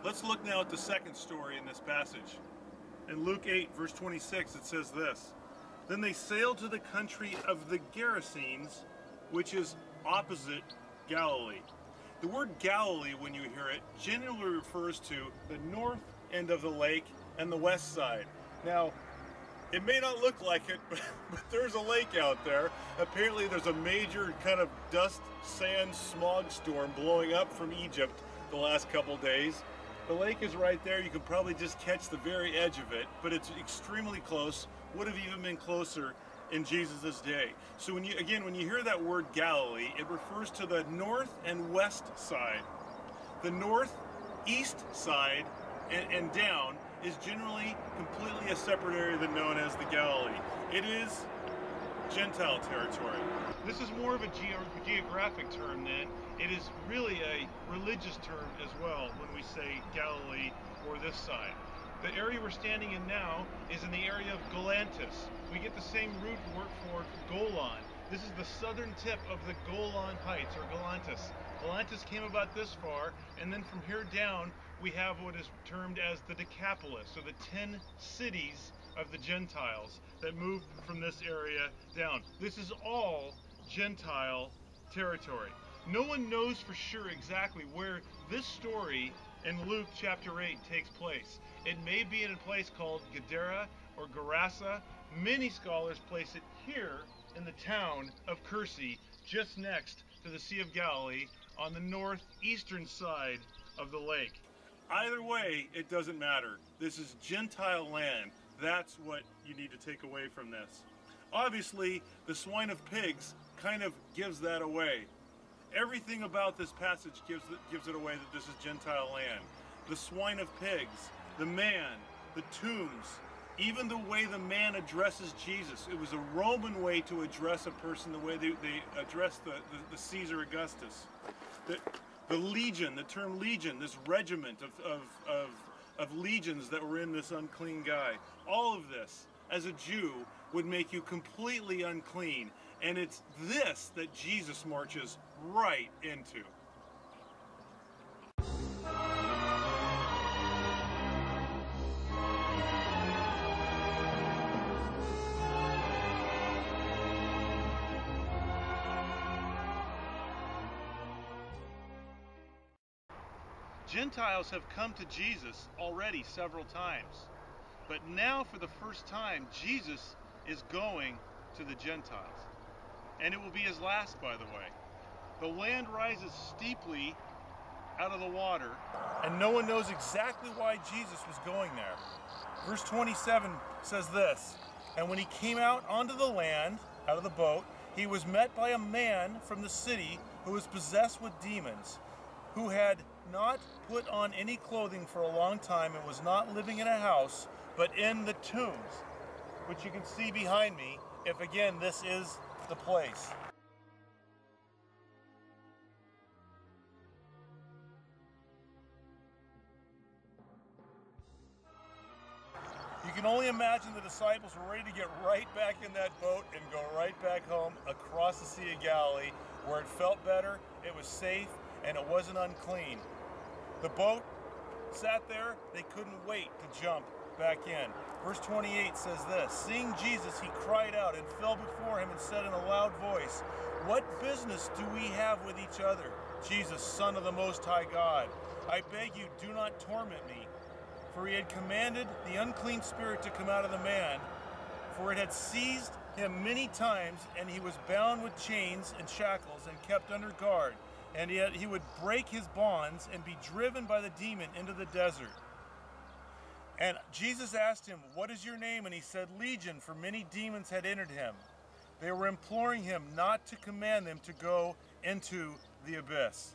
Let's look now at the second story in this passage. In Luke 8, verse 26, it says this: Then they sailed to the country of the Gerasenes, which is opposite Galilee. The word Galilee, when you hear it, generally refers to the north end of the lake and the west side. Now, it may not look like it, but there's a lake out there. Apparently there's a major kind of dust, sand, smog storm blowing up from Egypt the last couple days. The lake is right there. You can probably just catch the very edge of it, but it's extremely close. Would have even been closer in Jesus' day. So when you hear that word Galilee, it refers to the north and west side. The northeast side and down is generally completely a separate area than known as the Galilee. It is Gentile territory. This is more of a geographic term then. It is really a religious term as well when we say Galilee or this side. The area we're standing in now is in the area of Galantis. We get the same root word for Golan. This is the southern tip of the Golan Heights, or Galantis. Galantis came about this far, and then from here down we have what is termed as the Decapolis, or the 10 cities of the Gentiles that moved from this area down. This is all Gentile territory. No one knows for sure exactly where this story in Luke chapter 8 takes place. It may be in a place called Gadara or Gerasa. Many scholars place it here in the town of Kursi, just next to the Sea of Galilee on the northeastern side of the lake. Either way, it doesn't matter. This is Gentile land. That's what you need to take away from this. Obviously, the swine of pigs kind of gives that away. Everything about this passage gives it away that this is Gentile land. The swine of pigs, the man, the tombs, even the way the man addresses Jesus. It was a Roman way to address a person, the way they addressed the Caesar Augustus. The legion, the term legion, this regiment of legions that were in this unclean guy. All of this, as a Jew, would make you completely unclean. And it's this that Jesus marches right into. Gentiles have come to Jesus already several times. But now for the first time, Jesus is going to the Gentiles. And it will be his last, by the way. The land rises steeply out of the water, and no one knows exactly why Jesus was going there. Verse 27 says this: And when he came out onto the land, out of the boat, he was met by a man from the city who was possessed with demons, who had not put on any clothing for a long time and was not living in a house, but in the tombs, which you can see behind me, if again this is the place. You can only imagine the disciples were ready to get right back in that boat and go right back home across the Sea of Galilee, where it felt better, it was safe, and it wasn't unclean. The boat sat there, they couldn't wait to jump back in. Verse 28 says this: Seeing Jesus, he cried out and fell before him and said in a loud voice, What business do we have with each other, Jesus, Son of the Most High God? I beg you, do not torment me. For he had commanded the unclean spirit to come out of the man, for it had seized him many times, and he was bound with chains and shackles and kept under guard. And yet he would break his bonds and be driven by the demon into the desert. And Jesus asked him, What is your name? And he said, Legion, for many demons had entered him. They were imploring him not to command them to go into the abyss.